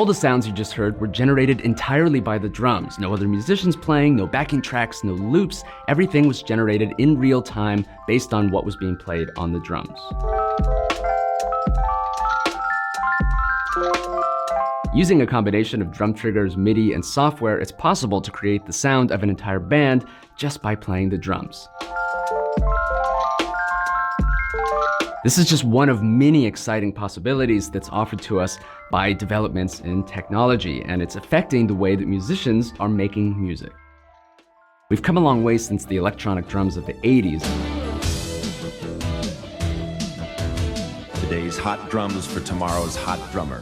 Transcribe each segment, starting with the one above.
All the sounds you just heard were generated entirely by the drums. No other musicians playing, no backing tracks, no loops. Everything was generated in real time based on what was being played on the drums. Using a combination of drum triggers, MIDI, and software, it's possible to create the sound of an entire band just by playing the drums. This is just one of many exciting possibilities that's offered to us by developments in technology, and it's affecting the way that musicians are making music. We've come a long way since the electronic drums of the 80s. Today's hot drums for tomorrow's hot drummer.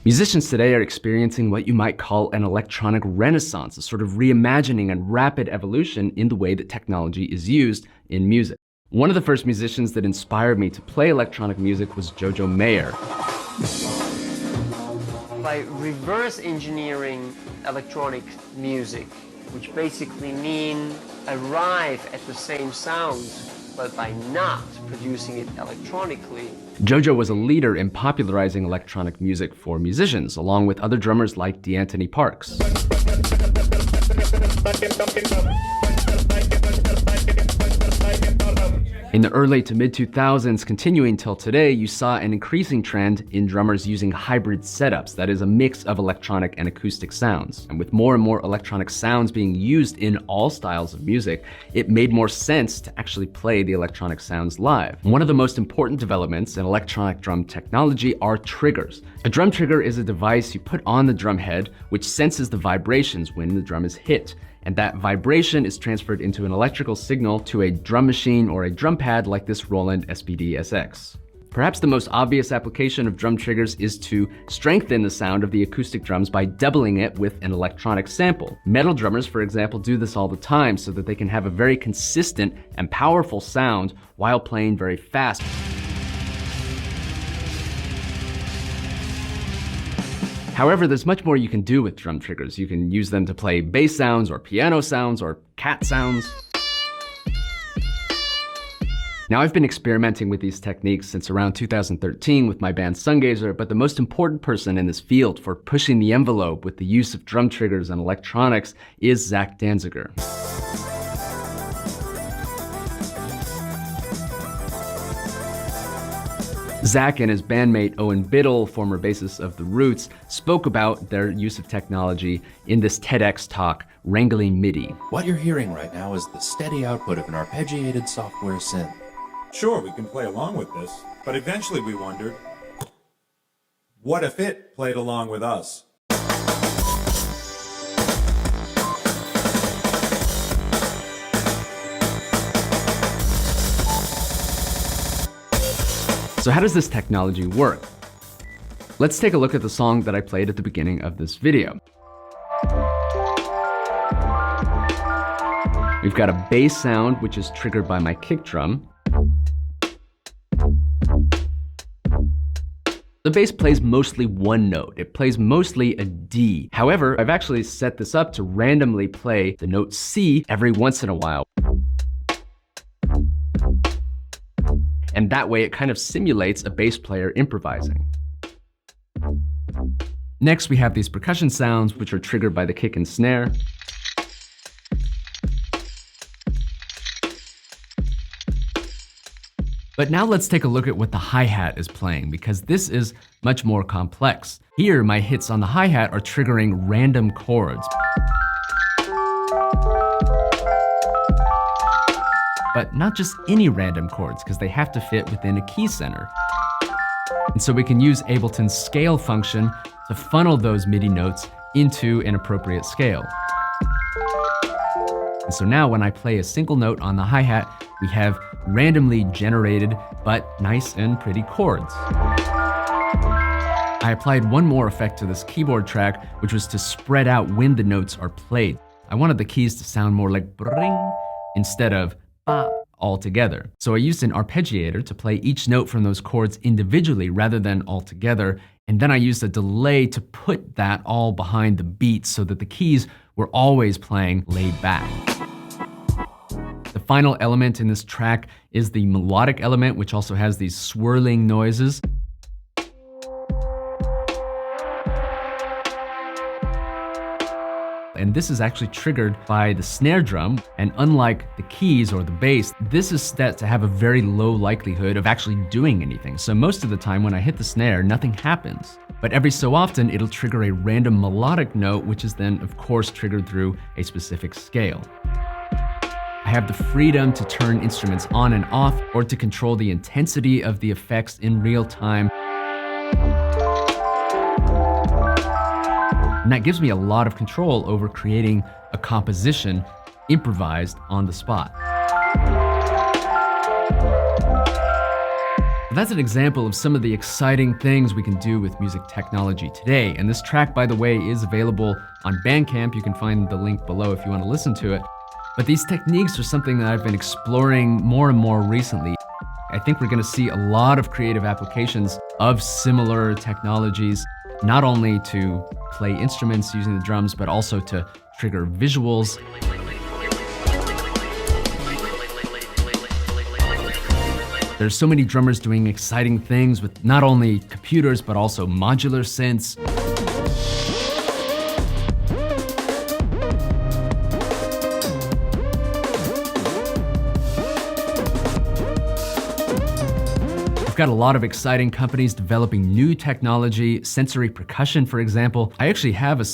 Musicians today are experiencing what you might call an electronic renaissance, a sort of reimagining and rapid evolution in the way that technology is used in music. One of the first musicians that inspired me to play electronic music was Jojo Mayer. By reverse engineering electronic music, which basically mean arrive at the same sound, but by not producing it electronically. Jojo was a leader in popularizing electronic music for musicians, along with other drummers like D'Anthony Parks. In the early to mid-2000s, continuing till today, you saw an increasing trend in drummers using hybrid setups, that is a mix of electronic and acoustic sounds. And with more and more electronic sounds being used in all styles of music, it made more sense to actually play the electronic sounds live. One of the most important developments in electronic drum technology are triggers. A drum trigger is a device you put on the drum head which senses the vibrations when the drum is hit. And that vibration is transferred into an electrical signal to a drum machine or a drum pad like this Roland SPD-SX. Perhaps the most obvious application of drum triggers is to strengthen the sound of the acoustic drums by doubling it with an electronic sample. Metal drummers, for example, do this all the time so that they can have a very consistent and powerful sound while playing very fast. However, there's much more you can do with drum triggers. You can use them to play bass sounds or piano sounds or cat sounds. Now, I've been experimenting with these techniques since around 2013 with my band Sungazer, but the most important person in this field for pushing the envelope with the use of drum triggers and electronics is Zach Danziger. Zach and his bandmate Owen Biddle, former bassist of The Roots, spoke about their use of technology in this TEDx talk, Wrangling MIDI. What you're hearing right now is the steady output of an arpeggiated software synth. Sure, we can play along with this, but eventually we wondered, what if it played along with us? So how does this technology work? Let's take a look at the song that I played at the beginning of this video. We've got a bass sound, which is triggered by my kick drum. The bass plays mostly one note. It plays mostly a D. However, I've actually set this up to randomly play the note C every once in a while. And that way it kind of simulates a bass player improvising. Next, we have these percussion sounds, which are triggered by the kick and snare. But now let's take a look at what the hi-hat is playing, because this is much more complex. Here, my hits on the hi-hat are triggering random chords. But not just any random chords, because they have to fit within a key center. And so we can use Ableton's scale function to funnel those MIDI notes into an appropriate scale. And so now when I play a single note on the hi-hat, we have randomly generated but nice and pretty chords. I applied one more effect to this keyboard track, which was to spread out when the notes are played. I wanted the keys to sound more like bring instead of ba all together. So I used an arpeggiator to play each note from those chords individually rather than all together. And then I used a delay to put that all behind the beat so that the keys were always playing laid back. The final element in this track is the melodic element, which also has these swirling noises. and this is actually triggered by the snare drum. And unlike the keys or the bass, this is set to have a very low likelihood of actually doing anything. So most of the time when I hit the snare, nothing happens. But every so often, it'll trigger a random melodic note, which is then, of course, triggered through a specific scale. I have the freedom to turn instruments on and off, or to control the intensity of the effects in real time. And that gives me a lot of control over creating a composition improvised on the spot. That's an example of some of the exciting things we can do with music technology today. And this track, by the way, is available on Bandcamp. You can find the link below if you want to listen to it. But these techniques are something that I've been exploring more and more recently. I think we're going to see a lot of creative applications of similar technologies, not only to play instruments using the drums, but also to trigger visuals. There's so many drummers doing exciting things with not only computers, but also modular synths. We've got a lot of exciting companies developing new technology, sensory percussion, for example. I actually have a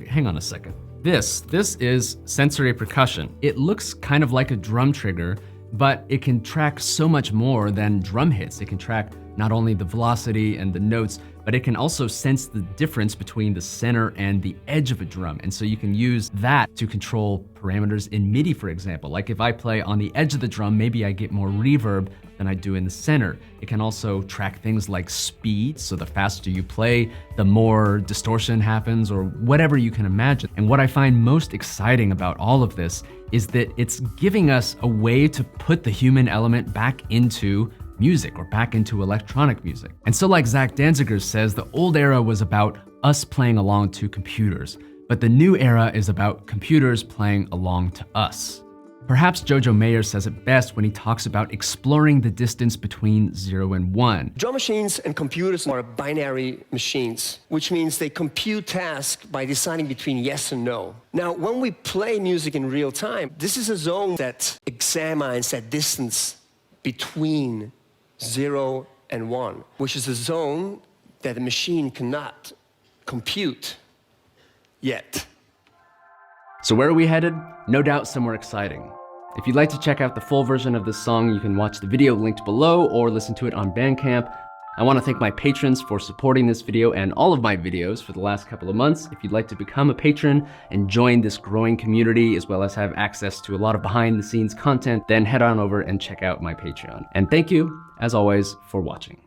hang on a second. This is sensory percussion. It looks kind of like a drum trigger, but it can track so much more than drum hits. It can track not only the velocity and the notes, but it can also sense the difference between the center and the edge of a drum. And so you can use that to control parameters in MIDI, for example. Like if I play on the edge of the drum, maybe I get more reverb than I do in the center. It can also track things like speed, so the faster you play, the more distortion happens, or whatever you can imagine. And what I find most exciting about all of this is that it's giving us a way to put the human element back into music, or back into electronic music. And so like Zach Danziger says, the old era was about us playing along to computers, but the new era is about computers playing along to us. Perhaps Jojo Mayer says it best when he talks about exploring the distance between 0 and 1. Drum machines and computers are binary machines, which means they compute tasks by deciding between yes and no. Now, when we play music in real time, this is a zone that examines that distance between 0 and 1, which is a zone that a machine cannot compute yet. So where are we headed? No doubt somewhere exciting. If you'd like to check out the full version of this song, you can watch the video linked below or listen to it on Bandcamp. I want to thank my patrons for supporting this video and all of my videos for the last couple of months. If you'd like to become a patron and join this growing community, as well as have access to a lot of behind the scenes content, then head on over and check out my Patreon. And thank you, as always, for watching.